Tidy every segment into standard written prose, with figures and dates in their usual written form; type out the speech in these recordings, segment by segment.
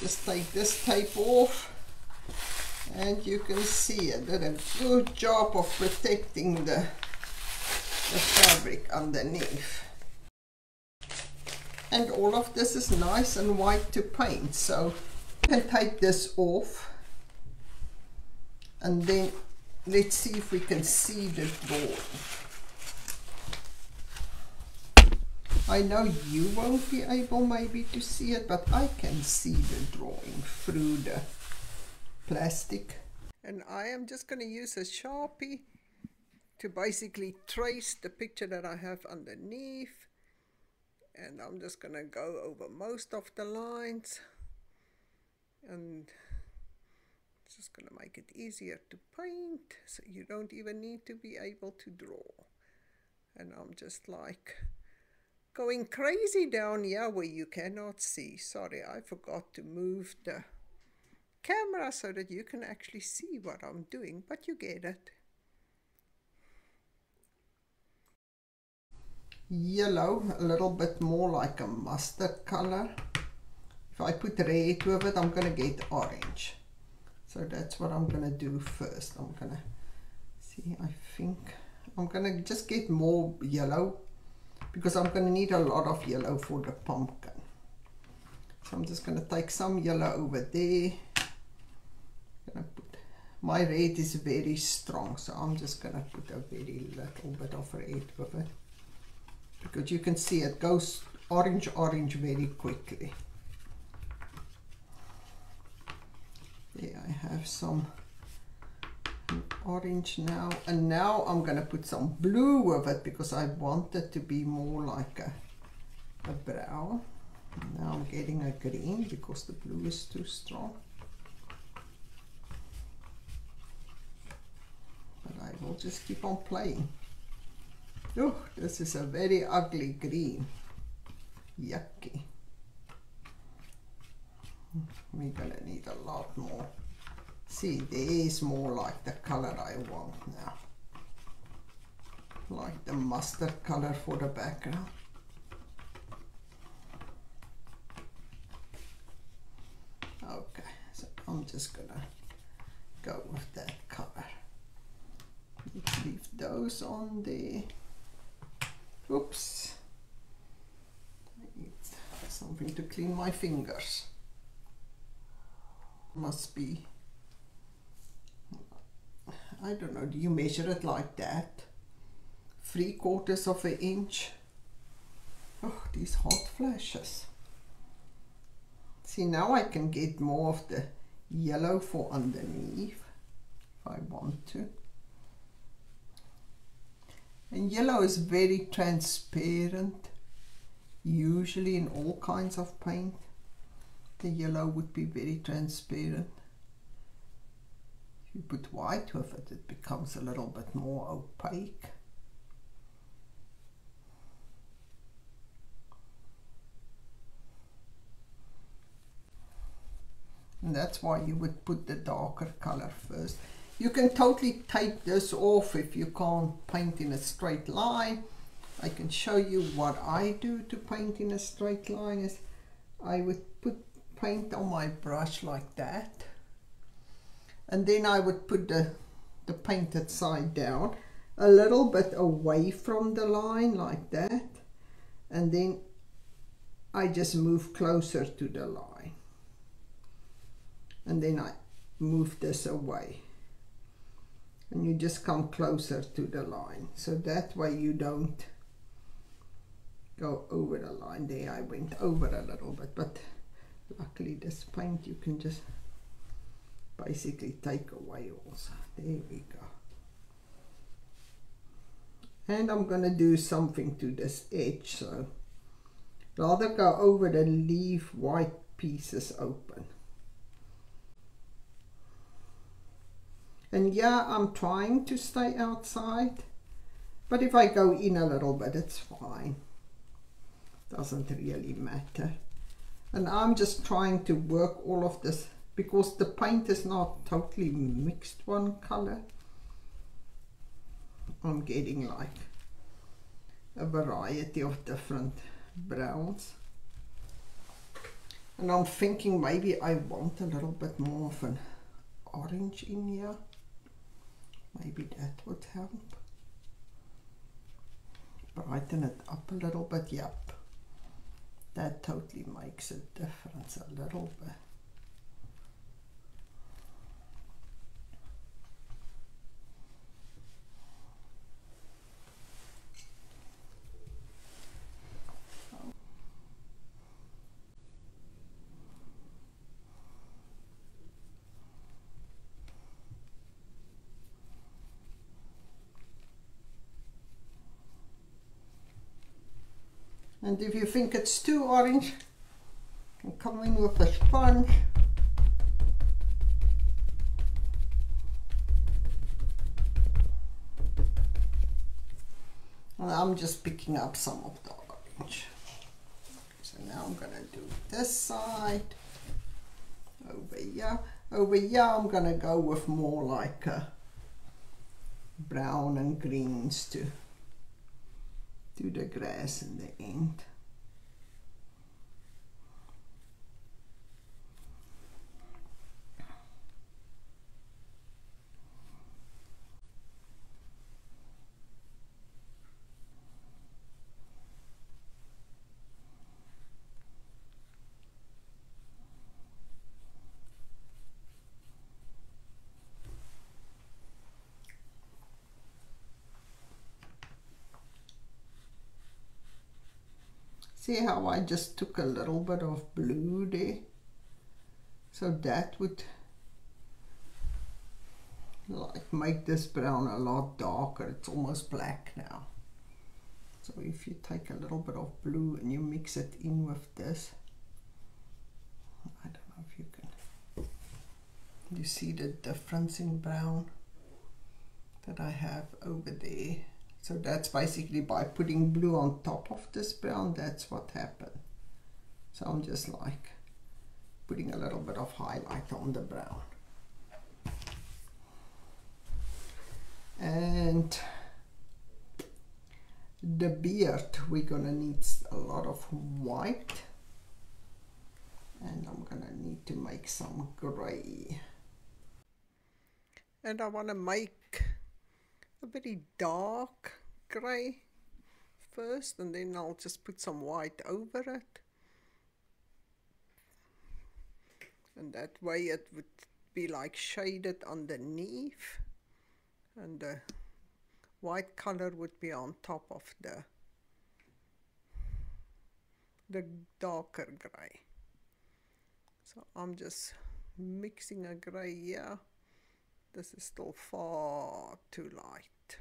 just take this tape off, and you can see it did a good job of protecting the fabric underneath. And all of this is nice and white to paint, so you can take this off, and then let's see if we can see the drawing. I know you won't be able maybe to see it, but I can see the drawing through the plastic. And I am just going to use a Sharpie to basically trace the picture that I have underneath. And I'm just going to go over most of the lines. And it's just going to make it easier to paint, so you don't even need to be able to draw. And I'm just like going crazy down here where you cannot see. Sorry, I forgot to move the camera so that you can actually see what I'm doing, but you get it. Yellow, a little bit more like a mustard color. If I put red with it, I'm going to get orange. So that's what I'm going to do first. I'm going to see, I think I'm going to just get more yellow, because I'm going to need a lot of yellow for the pumpkin. So I'm just going to take some yellow over there. My red is very strong, so I'm just going to put a very little bit of red with it, because you can see it goes orange very quickly. There I have some orange now, and now I'm going to put some blue with it, because I want it to be more like a brown. Now I'm getting a green because the blue is too strong. But I will just keep on playing. Oh, this is a very ugly green. Yucky. We're gonna need a lot more. See, there is more like the color I want now. Like the mustard color for the background. Okay, so I'm just gonna go with that color. Let's leave those on there. Oops. I need something to clean my fingers. Must be, I don't know, do you measure it like that? 3/4 of an inch? Oh, these hot flashes. See, now I can get more of the yellow for underneath if I want to. And yellow is very transparent, usually in all kinds of paint. The yellow would be very transparent. If you put white with it, it becomes a little bit more opaque. And that's why you would put the darker color first. You can totally tape this off if you can't paint in a straight line. I can show you what I do to paint in a straight line. Is I would put paint on my brush like that, and then I would put the painted side down a little bit away from the line like that, and then I just move closer to the line, and then I move this away, and you just come closer to the line, so that way you don't go over the line. There I went over a little bit, but luckily this paint you can just basically take away also. There we go. And I'm going to do something to this edge, so rather go over than leave white pieces open. And yeah, I'm trying to stay outside, but if I go in a little bit, it's fine. Doesn't really matter. And I'm just trying to work all of this, because the paint is not totally mixed one color. I'm getting like a variety of different browns. And I'm thinking maybe I want a little bit more of an orange in here. Maybe that would help. Brighten it up a little bit. Yep. That totally makes a difference a little bit. And if you think it's too orange, you can come in with a sponge. And I'm just picking up some of the orange. So now I'm going to do this side. Over here. Over here I'm going to go with more like a brown and greens to do the grass in the end. See how I just took a little bit of blue there? So that would like make this brown a lot darker. It's almost black now. So if you take a little bit of blue and you mix it in with this, I don't know if you can, you see the difference in brown that I have over there. So that's basically by putting blue on top of this brown, that's what happened. So I'm just like putting a little bit of highlight on the brown. And the beard, we're gonna need a lot of white. And I'm gonna need to make some gray. And I wanna make a very dark grey first, and then I'll just put some white over it, and that way it would be like shaded underneath, and the white color would be on top of the darker grey. So I'm just mixing a grey here. This is still far too light.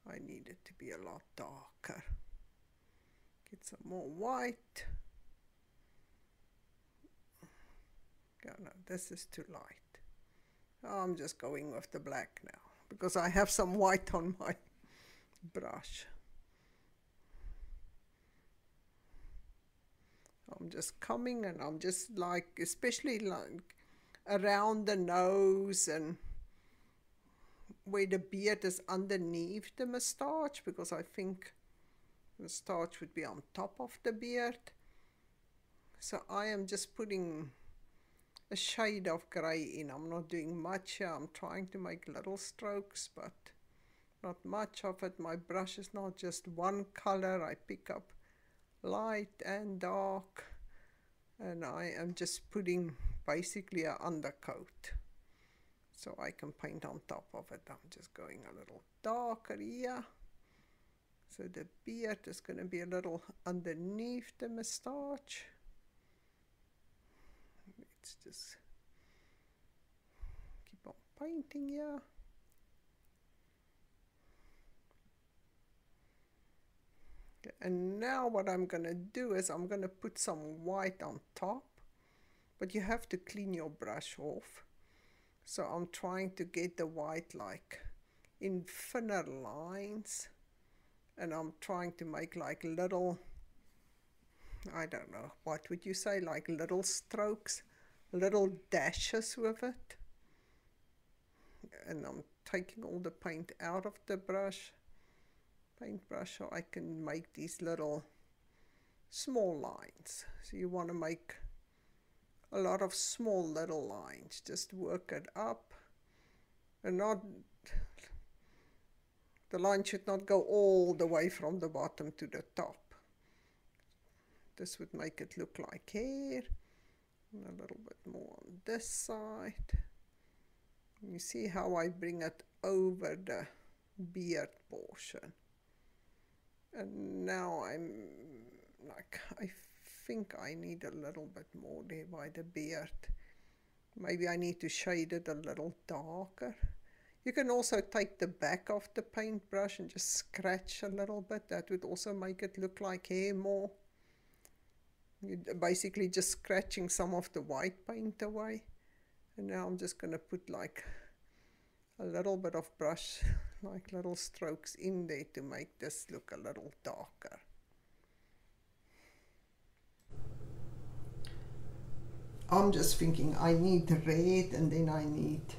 I need it to be a lot darker. Get some more white. Yeah, no, this is too light. I'm just going with the black now because I have some white on my brush. I'm just coming and I'm just like, especially like around the nose and where the beard is underneath the moustache, because I think the moustache would be on top of the beard. So I am just putting a shade of grey in. I'm not doing much here. I'm trying to make little strokes, but not much of it. My brush is not just one color. I pick up light and dark, and I am just putting basically an undercoat so I can paint on top of it. I'm just going a little darker here, so the beard is going to be a little underneath the moustache. Let's just keep on painting here. And now what I'm going to do is I'm going to put some white on top, but you have to clean your brush off. So I'm trying to get the white like in thinner lines, and I'm trying to make like little, I don't know, what would you say, like little strokes, little dashes with it. And I'm taking all the paint out of the paintbrush so I can make these little small lines. So you want to make a lot of small little lines. Just work it up, and not, the line should not go all the way from the bottom to the top. This would make it look like hair. And a little bit more on this side. You see how I bring it over the beard portion. And now I'm like, I think I need a little bit more there by the beard. Maybe I need to shade it a little darker. You can also take the back of the paintbrush and just scratch a little bit. That would also make it look like hair more. You're basically just scratching some of the white paint away. And now I'm just going to put like a little bit of brush, like little strokes in there to make this look a little darker. I'm just thinking I need red and then I need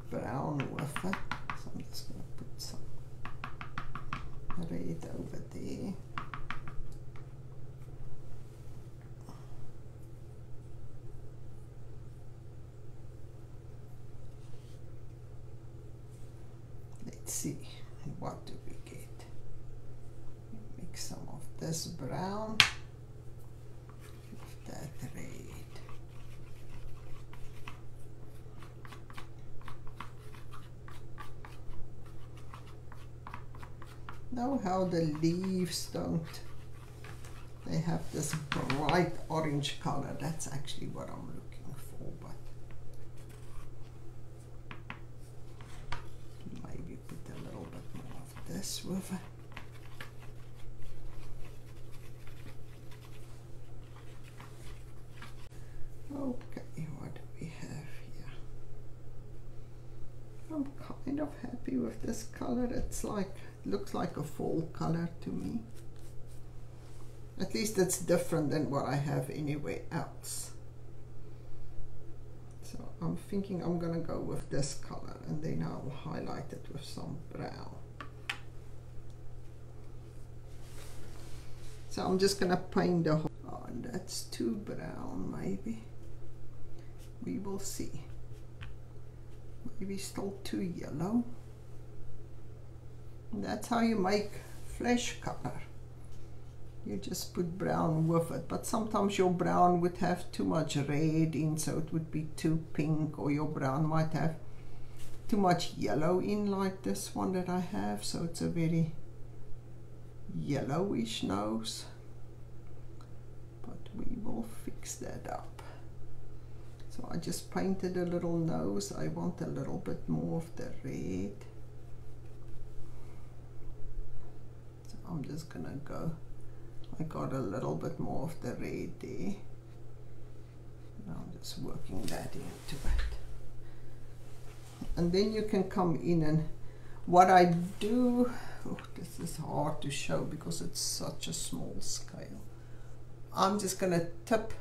brown with it. So I'm just going to put some red over there. Let's see, what do we get? Mix some of this brown with that red. Know how the leaves don't, they have this bright orange color. That's actually what I'm looking for, but maybe put a little bit more of this with it. Okay, what do we have here? I'm kind of happy with this color. It's like, looks like a fall color to me. At least it's different than what I have anywhere else. So I'm thinking I'm gonna go with this color and then I'll highlight it with some brown. So I'm just gonna paint the whole, oh, and that's too brown maybe. We will see. Maybe still too yellow. And that's how you make flesh color. You just put brown with it, but sometimes your brown would have too much red in, so it would be too pink, or your brown might have too much yellow in, like this one that I have, so it's a very yellowish nose. But we will fix that up. So I just painted a little nose. I want a little bit more of the red. So I'm just gonna go, I got a little bit more of the red there. Now I'm just working that into it. And then you can come in, and what I do, oh, this is hard to show because it's such a small scale. I'm just gonna tip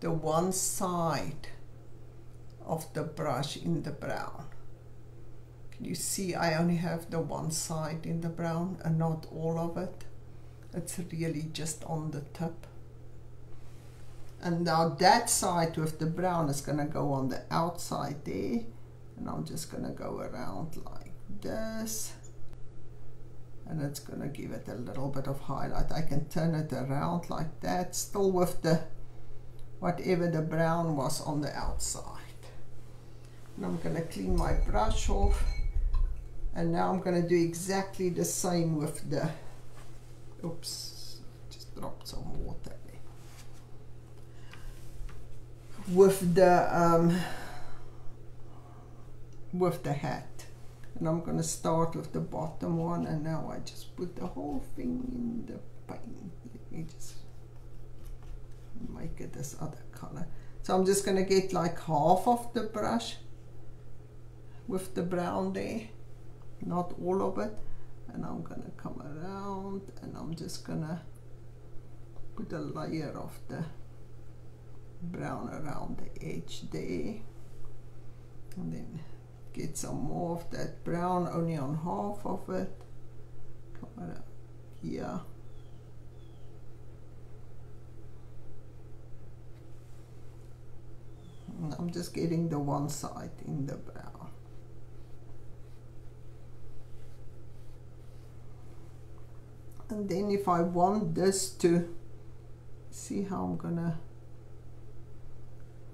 the one side of the brush in the brown. Can you see I only have the one side in the brown and not all of it? It's really just on the tip. And now that side with the brown is going to go on the outside there. And I'm just going to go around like this. And it's going to give it a little bit of highlight. I can turn it around like that, still with the whatever the brown was on the outside. And I'm going to clean my brush off. And now I'm going to do exactly the same with the, oops, just dropped some water there. With the hat. And I'm going to start with the bottom one, and now I just put the whole thing in the paint. Let me just make it this other color. So I'm just going to get like half of the brush with the brown there, not all of it, and I'm going to come around and I'm just going to put a layer of the brown around the edge there, and then get some more of that brown only on half of it. Come around here. I'm just getting the one side in the brown. And then if I want this to, see how I'm gonna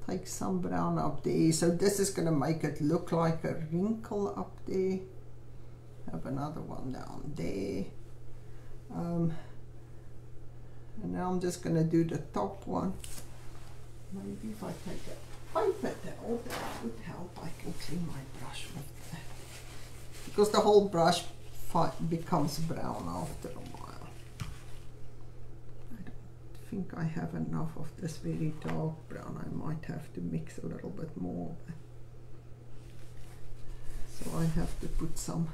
take some brown up there. So this is gonna make it look like a wrinkle up there. Have another one down there. And now I'm just gonna do the top one. Maybe if I take a paper towel, that would help. I can clean my brush with that. Because the whole brush becomes brown after a while. I don't think I have enough of this very dark brown. I might have to mix a little bit more. So I have to put some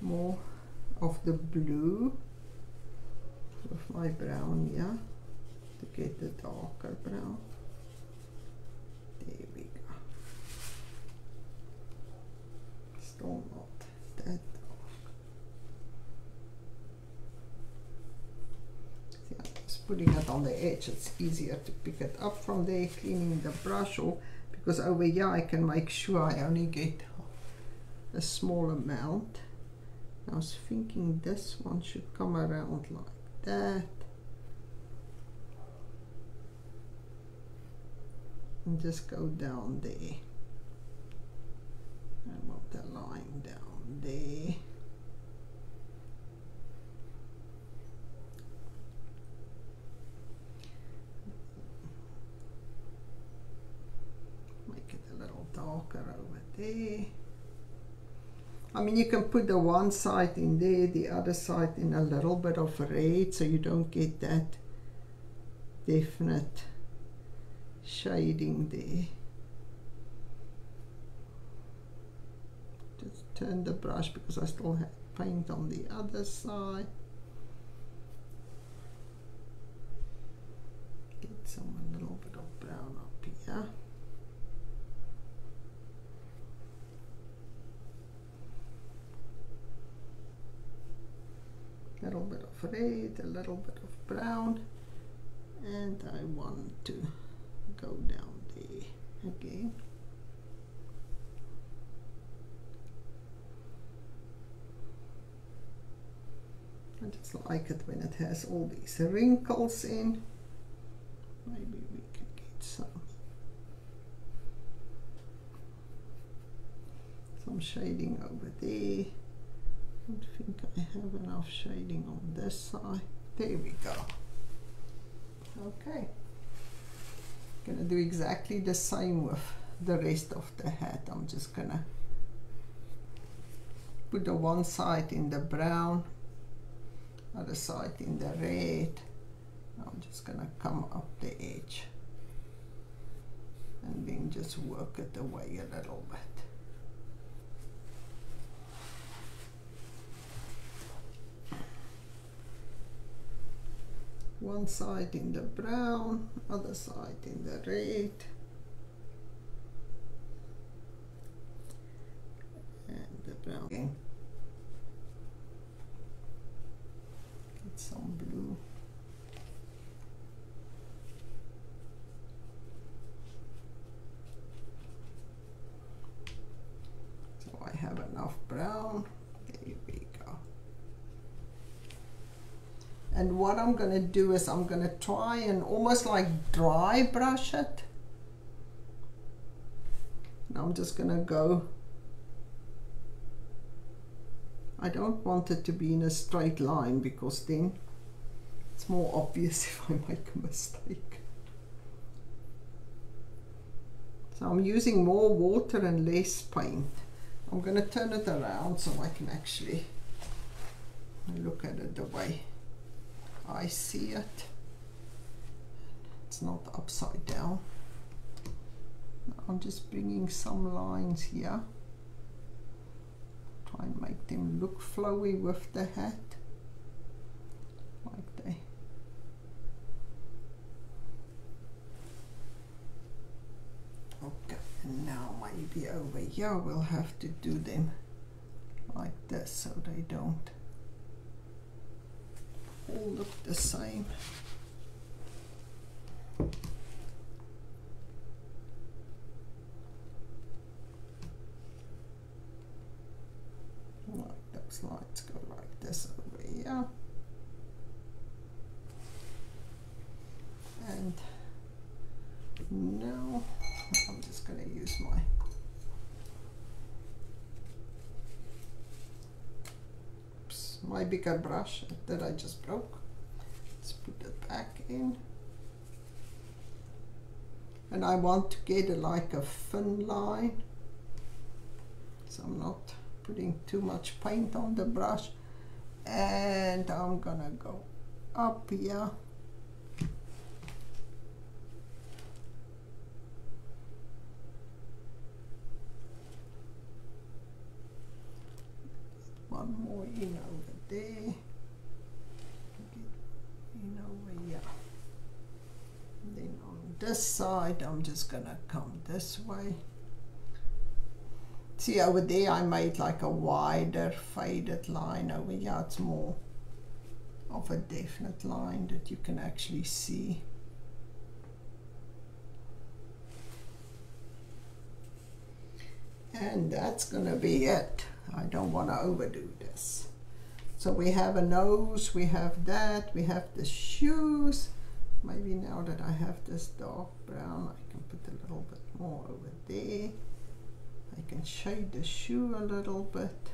more of the blue with my brown here to get the darker brown. There we go. Still not that dark. See, I'm just putting it on the edge. It's easier to pick it up from there, cleaning the brush off, because over here I can make sure I only get a small amount. I was thinking this one should come around like that. And just go down there. I want the line down there. Make it a little darker over there. I mean, you can put the one side in there, the other side in a little bit of red, so you don't get that definite shading there. Just turn the brush because I still have paint on the other side. Get a little bit of brown up here. A little bit of red, a little bit of brown, and I want to go down there again. I just like it when it has all these wrinkles in. Maybe we can get some shading over there. I don't think I have enough shading on this side. There we go. Okay. Gonna do exactly the same with the rest of the hat. I'm just gonna put the one side in the brown, other side in the red. I'm just gonna come up the edge and then just work it away a little bit. One side in the brown, other side in the red. And the brown again. Get some blue. So I have enough brown. There we go. And what I'm going to do is I'm going to try and almost like dry brush it. Now I'm just going to go. I don't want it to be in a straight line because then it's more obvious if I make a mistake. So I'm using more water and less paint. I'm going to turn it around so I can actually look at it the way I see it. It's not upside down. I'm just bringing some lines here. Try and make them look flowy with the hat. Like they. Okay, and now maybe over here we'll have to do them like this so they don't all look the same. No, I'm just going to use my bigger brush that I just broke. Let's put it back in. And I want to get like a thin line, so I'm not putting too much paint on the brush. And I'm gonna go up here. One more in over there. In over here. And then on this side, I'm just gonna come this way. See, over there I made like a wider faded line. Over here it's more of a definite line that you can actually see. And that's gonna be it. I don't want to overdo this. So we have a nose, we have that, we have the shoes. Maybe now that I have this dark brown, I can put a little bit more over there. I can shade the shoe a little bit.